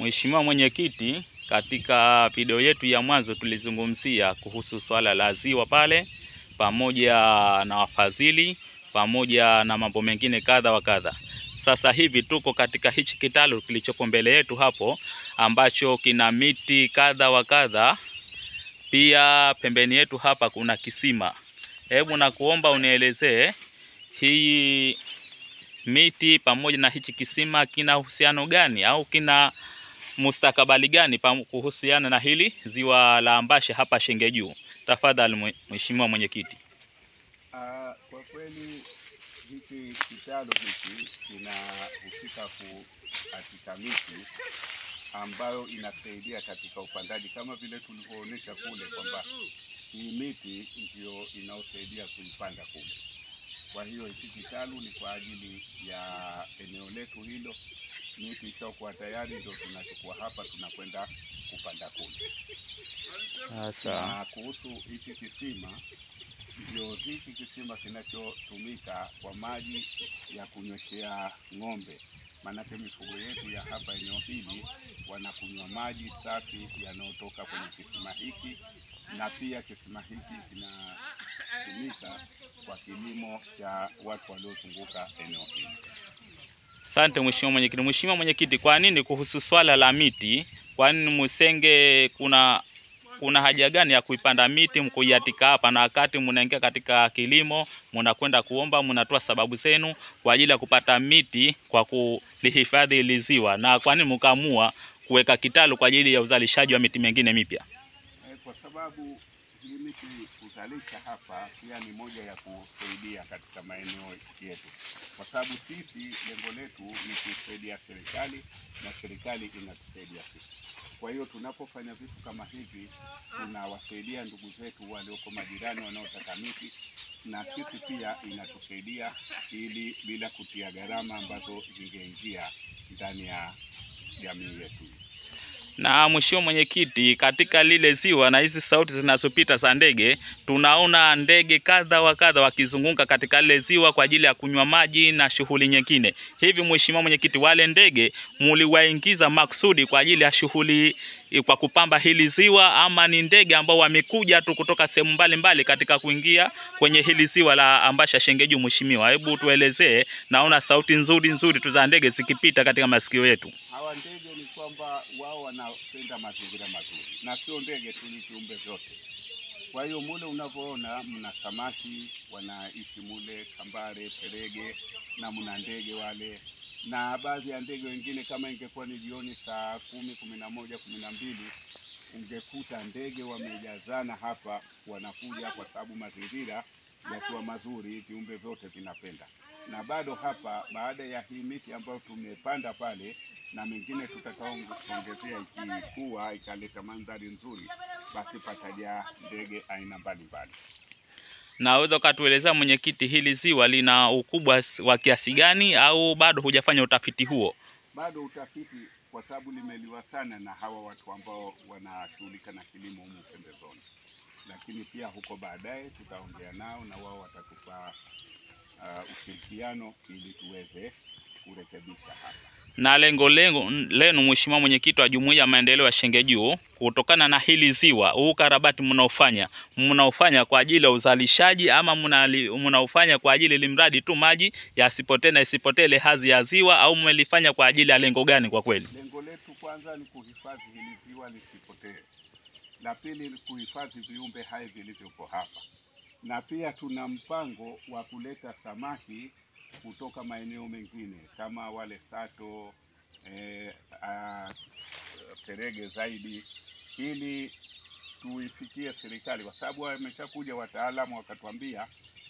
Mheshimiwa Mwenyekiti, katika video yetu ya mwanzo tulizungumzia kuhusu swala la ziwa pale pamoja na wafadhili pamoja na mambo mengine kadha wa kadha. Sasa hivi tuko katika hichi kitalu kilichopo mbele yetu hapo ambacho kina miti kadha wa kadha. Pia pembeni yetu hapa kuna kisima. Hebu nakuomba unielezee hii miti pamoja na hichi kisima kina uhusiano gani au kina mustakabali gani kuhusiana na hili ziwa la Ambasha hapa Shenge Juu? Tafadhali Mheshimiwa Mwenyekiti. Kwa kweli hiki kitalu hiki kinahusika katika miti ambayo inasaidia katika upandaji, kama vile tulivyoonyesha kule kwamba hii miti ndio inaosaidia kuipanda kule. Kwa hiyo hiki kitalu ni kwa ajili ya eneo letu hilo. Miti ishakuwa tayari ndio tunachukua hapa tunakwenda kupanda kule. Na kuhusu hiki kisima, ndio hiki kisima kinachotumika kwa maji ya kunyweshea ng'ombe. Maanake mifugo yetu ya hapa eneo hili wanakunywa maji safi yanayotoka kwenye kisima hiki, na pia kisima hiki kinatumika kwa kilimo cha watu waliozunguka eneo hili. Asante Mheshimiwa Mwenyekiti. Mheshimiwa Mwenyekiti, kwa nini kuhusu swala la miti, kwa nini Musenge kuna haja gani ya kuipanda miti mkuiatika hapa, na wakati mnaingia katika kilimo mnakwenda kuomba mnatoa sababu zenu kwa ajili ya kupata miti kwa kulihifadhi hili ziwa, na kwa nini mkaamua kuweka kitalu kwa ajili ya uzalishaji wa miti mingine mipya? Kwa sababu hii miti kuzalisha hapa pia ni moja ya kusaidia katika maeneo yetu, kwa sababu sisi lengo letu ni kusaidia serikali na serikali inatusaidia sisi. Kwa hiyo tunapofanya vitu kama hivi tunawasaidia ndugu zetu walioko majirani wanaotaka miti, na sisi pia inatusaidia ili bila kutia gharama ambazo zingeingia ndani ya jamii yetu. Na Mheshimiwa Mwenyekiti, katika lile ziwa na hizi sauti zinazopita za ndege, tunaona ndege kadha wa kadha wakizunguka katika lile ziwa kwa ajili ya kunywa maji na shughuli nyingine. Hivi Mheshimiwa Mwenyekiti, wale ndege muliwaingiza maksudi kwa ajili ya shughuli kwa kupamba hili ziwa, ama ni ndege ambao wamekuja tu kutoka sehemu mbalimbali katika kuingia kwenye hili ziwa la Ambasha Shenge Juu? Mheshimiwa, hebu tuelezee. Naona sauti nzuri tu za ndege zikipita katika masikio yetu. Hawa ndege ni kwamba wao wanapenda mazingira mazuri, na sio ndege tu, ni viumbe vyote. Kwa hiyo mule unavyoona mna samaki wanaishi mule, kambare, perege, na mna ndege wale, na baadhi ya ndege wengine kama ingekuwa ni jioni saa 10, 11, 12 ungekuta ndege wamejazana hapa wanakuja, kwa sababu mazingira yakiwa mazuri viumbe vyote vinapenda. Na bado hapa baada ya hii miti ambayo tumepanda pale na mengine tutakaongezea ikikuwa ikaleta mandhari nzuri, basi pataja ndege aina mbalimbali. Naweza ukatuelezea Mwenyekiti, hili ziwa lina ukubwa wa kiasi gani, au bado hujafanya utafiti huo? Bado utafiti, kwa sababu limeliwa sana na hawa watu ambao wanashughulika na kilimo humu pembezoni, lakini pia huko baadaye tutaongea nao na wao watatupa ushirikiano ili tuweze kurekebisha hapa. Na lengo lenu Mheshimiwa Mwenyekiti wa Jumuiya ya Maendeleo ya Shenge Juu, kutokana na hili ziwa, huu karabati mnaofanya kwa ajili ya uzalishaji, ama mnaofanya kwa ajili limradi tu maji yasipotee na isipotee ile hadhi ya ziwa, au mmelifanya kwa ajili ya lengo gani? Kwa kweli lengo letu kwanza ni kuhifadhi hili ziwa lisipotee, la pili ni kuhifadhi viumbe hai vilivyopo hapa, na pia tuna mpango wa kuleta samaki kutoka maeneo mengine kama wale sato, perege zaidi, ili tuifikie serikali, kwa sababu wameshakuja wataalamu wakatuambia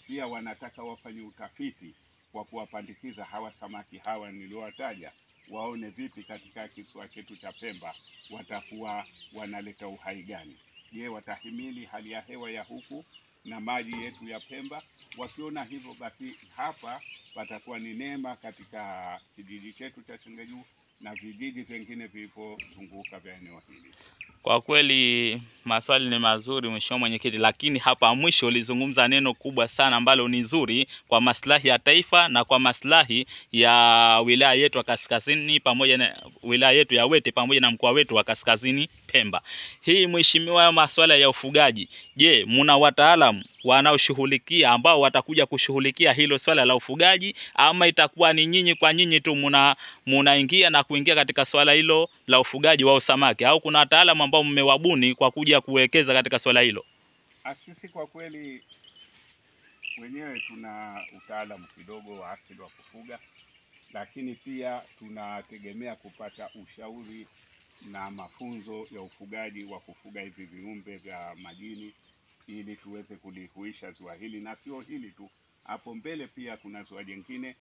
pia wanataka wafanye utafiti kwa kuwapandikiza hawa samaki hawa niliowataja, waone vipi katika kisiwa chetu cha Pemba watakuwa wanaleta uhai gani. Je, watahimili hali ya hewa ya huku na maji yetu ya Pemba? Wakiona hivyo, basi hapa patakuwa ni neema katika kijiji chetu cha Shenge Juu na vijiji vingine vilivyozunguka vya eneo hili. Kwa kweli maswali ni mazuri Mheshimiwa Mwenyekiti, lakini hapa mwisho ulizungumza neno kubwa sana ambalo ni zuri kwa maslahi ya taifa na kwa maslahi ya wilaya yetu ya Kaskazini pamoja na wilaya yetu ya Wete pamoja na mkoa wetu wa Kaskazini Pemba. Hii Mheshimiwa, masuala ya ufugaji, je, mna wataalamu wanaoshughulikia ambao watakuja kushughulikia hilo swala la ufugaji, ama itakuwa ni nyinyi kwa nyinyi tu munaingia na kuingia katika swala hilo la ufugaji wa samaki, au kuna wataalamu ambao mmewabuni kwa kuja kuwekeza katika swala hilo? Sisi kwa kweli wenyewe tuna utaalamu kidogo wa asili wa kufuga, lakini pia tunategemea kupata ushauri na mafunzo ya ufugaji wa kufuga hivi viumbe vya majini ili tuweze kulihuisha ziwa hili, na sio hili tu, hapo mbele pia kuna ziwa jingine